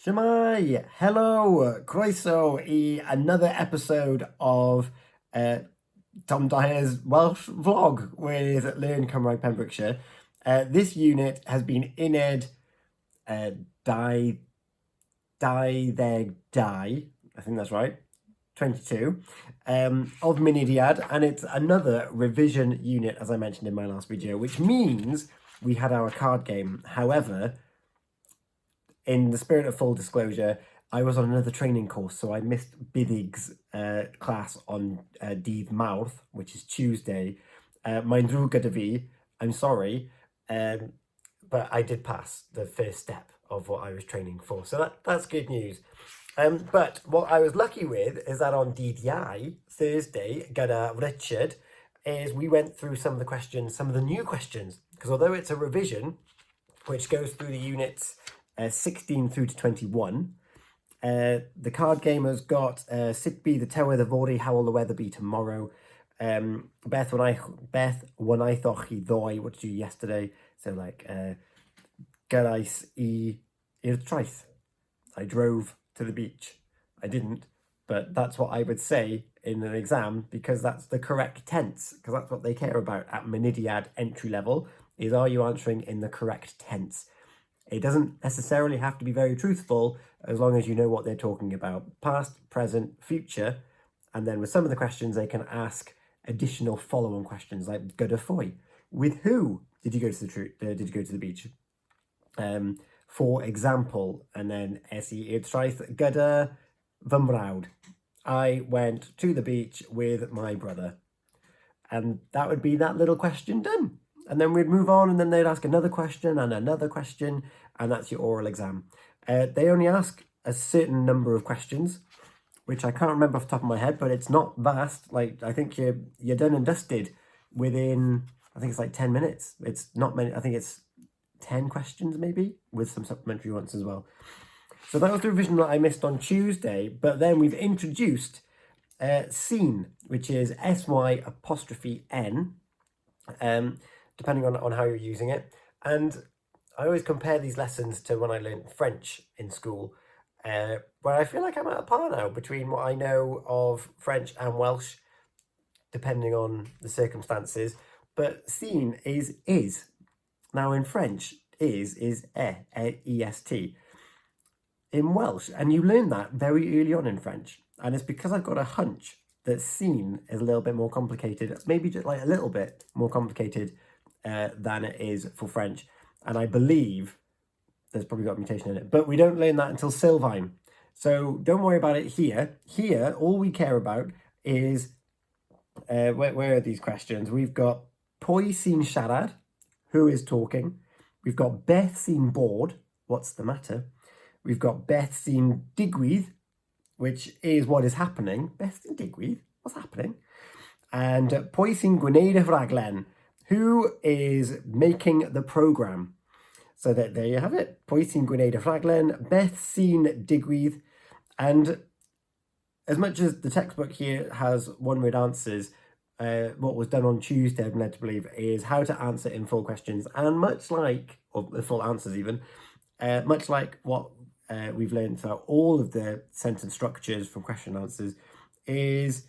Shemai, hello, croeso I another episode of Tom Dyer's Welsh vlog with LearnCymraeg Pembrokeshire. This unit has been uned dau ddeg dau, I think that's right, 22, of Minidiad, and it's another revision unit, as I mentioned in my last video, which means we had our card game. However, in the spirit of full disclosure, I was on another training course, so I missed Biddig's class on Dydd Mawrth, which is Tuesday. Mae'n ddrwg gyda fi, I'm sorry, but I did pass the first step of what I was training for, so that's good news. But what I was lucky with is that on Dydd Iau, Thursday, gyda Richard, is we went through some of the questions, some of the new questions, because although it's a revision, which goes through the units 16 through to 21. The card game has got sut bydd the tywydd yfory, how will the weather be tomorrow? Beth, wnaethoch chi ddoe, what did you do yesterday? So like, gyrrais i'r traeth. I drove to the beach. I didn't, but that's what I would say in an exam because that's the correct tense, because that's what they care about at Minidiad entry level, is are you answering in the correct tense? It doesn't necessarily have to be very truthful as long as you know what they're talking about. Past, present, future, and then with some of the questions they can ask additional follow-on questions like gyda phwy. With who did you go to the beach? For example, and then es I i'r traeth gyda fy mrawd. I went to the beach with my brother. And that would be that little question done. And then we'd move on, and then they'd ask another question, and that's your oral exam. They only ask a certain number of questions, which I can't remember off the top of my head, but it's not vast. Like, I think you're done and dusted within, I think it's like 10 minutes. It's not many, I think it's 10 questions maybe, with some supplementary ones as well. So that was the revision that I missed on Tuesday, but then we've introduced sy'n, which is SY''N, depending on how you're using it. And I always compare these lessons to when I learned French in school, where I feel like I'm at a par now between what I know of French and Welsh, depending on the circumstances. But sy'n is. Now in French, is E-S-T. In Welsh, and you learn that very early on in French, and it's because I've got a hunch that sy'n is a little bit more complicated, maybe just like a little bit more complicated than it is for French. And I believe there's probably got a mutation in it, but we don't learn that until Sylfaen. So don't worry about it here. Here, all we care about is, where are these questions? We've got pwy sy'n siarad, who is talking. We've got Beth sy'n bod, what's the matter? We've got Beth sy'n digwydd, which is what is happening. Beth sy'n digwydd, what's happening? And pwy sy'n gwneud y rhaglen, who is making the program. So that there you have it. Pwy sy'n gwneud y rhaglen, Beth sy'n digwydd. And as much as the textbook here has one-word answers, what was done on Tuesday, I'm led to believe, is how to answer in full questions. And much like, or the full answers even, much like what we've learned throughout all of the sentence structures from question and answers, is,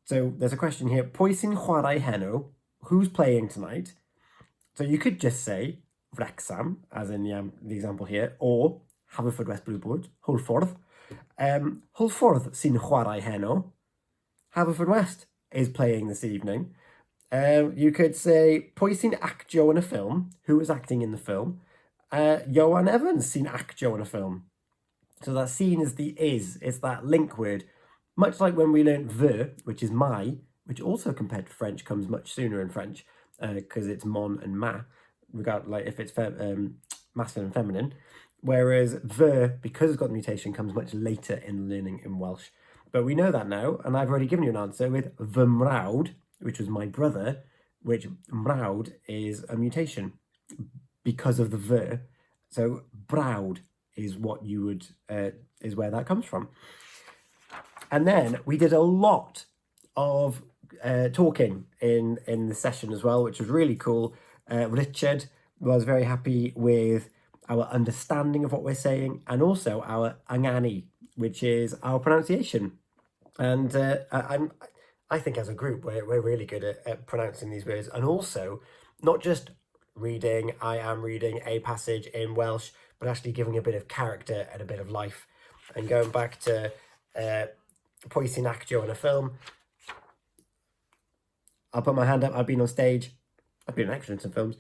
so there's a question here, pwy sy'n chwarae heno, who's playing tonight? So you could just say Wrexham, as in the example here, or Haverfordwest Blueboard, Holffordd. Holffordd sy'n chwarae heno. Haverfordwest is playing this evening. You could say pwy sy'n actio in a film, who is acting in the film. Ioan Evans sy'n actio in a film. So that sy'n is the is, it's that link word. Much like when we learned fy, which is my, which also compared to French comes much sooner in French, because it's mon and ma, regard like if it's masculine and feminine. Whereas fy, because it's got the mutation, comes much later in learning in Welsh. But we know that now, and I've already given you an answer with fy mrawd, which was my brother, which mrawd is a mutation because of the fy. So brawd is what you would, is where that comes from. And then we did a lot of talking in the session as well, which was really cool. Richard was very happy with our understanding of what we're saying, and also our angani, which is our pronunciation. And I think as a group, we're really good at pronouncing these words, and also not just reading, I am reading a passage in Welsh, but actually giving a bit of character and a bit of life. And going back to pwy sy'n actio in a film, I'll put my hand up, I've been on stage, I've been an actor in some films.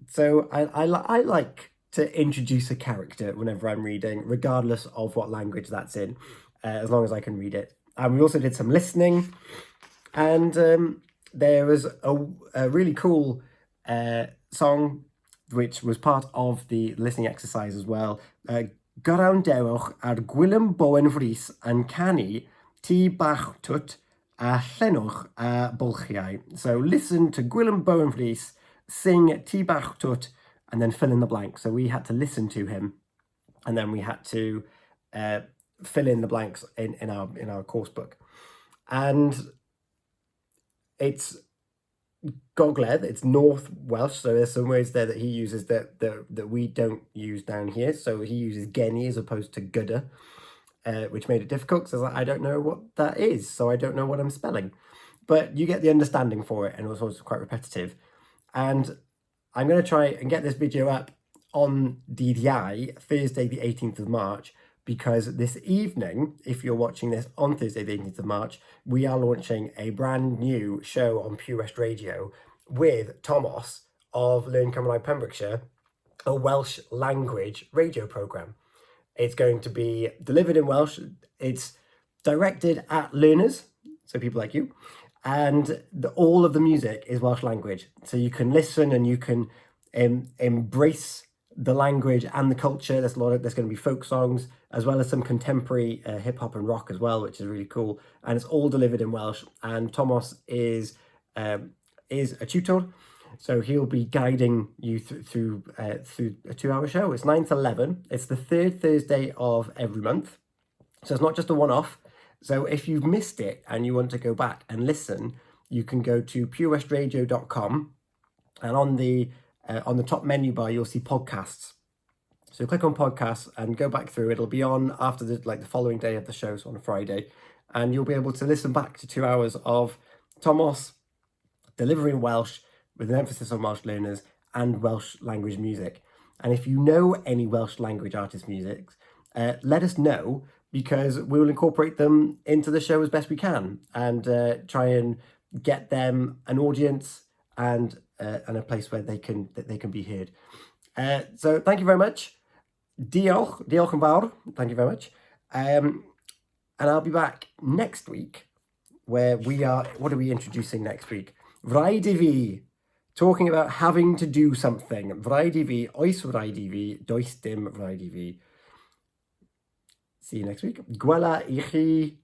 So I like to introduce a character whenever I'm reading, regardless of what language that's in, as long as I can read it. And we also did some listening, and there was a really cool song which was part of the listening exercise as well. Gwrandewch ar Gwilym Bowen Fris yn canu Tŷ Bach Twt a Llenwch a Bwlchiau. So listen to Gwilym Bowen Fris sing Tŷ Bach Twt and then fill in the blank. So we had to listen to him, and then we had to fill in the blanks in our course book. And it's Gogledd, it's North Welsh, so there's some words there that he uses that we don't use down here. So he uses geni as opposed to gyda, which made it difficult because I don't know what that is, so I don't know what I'm spelling. But you get the understanding for it, and it was also quite repetitive. And I'm going to try and get this video up on DDI, Thursday the 18th of March, because this evening, if you're watching this on Thursday the 18th of March, we are launching a brand new show on Pure West Radio with Thomas of LearnCymraeg Pembrokeshire, a Welsh language radio programme. It's going to be delivered in Welsh. It's directed at learners, so people like you, and all of the music is Welsh language. So you can listen and you can embrace the language and the culture. There's going to be folk songs as well as some contemporary hip hop and rock as well, which is really cool. And it's all delivered in Welsh. And Thomas is a tutor, so he'll be guiding you through a 2-hour show. It's 9 to 11. It's the third Thursday of every month, so it's not just a one-off. So if you've missed it and you want to go back and listen, you can go to purewestradio.com, and on the top menu bar, you'll see podcasts. So click on podcasts and go back through. It'll be on after the following day of the show, so on a Friday, and you'll be able to listen back to 2 hours of Thomas delivering Welsh with an emphasis on Welsh learners and Welsh language music. And if you know any Welsh language artist music, let us know, because we will incorporate them into the show as best we can, and try and get them an audience and a place where they can be heard. So thank you very much. Diolch yn fawr. Thank you very much. And I'll be back next week, where we are. What are we introducing next week? Rhaid I fi. Talking about having to do something. Rhaid I fi, oes rhaid I fi, does dim rhaid I fi. See you next week. Gwela I chi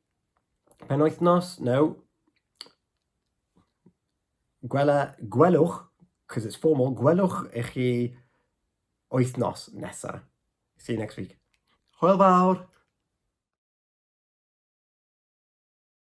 penwythnos? No. Gwelwch, because it's formal, gwelwch I chi wythnos nesa. See you next week. Hwyl fawr!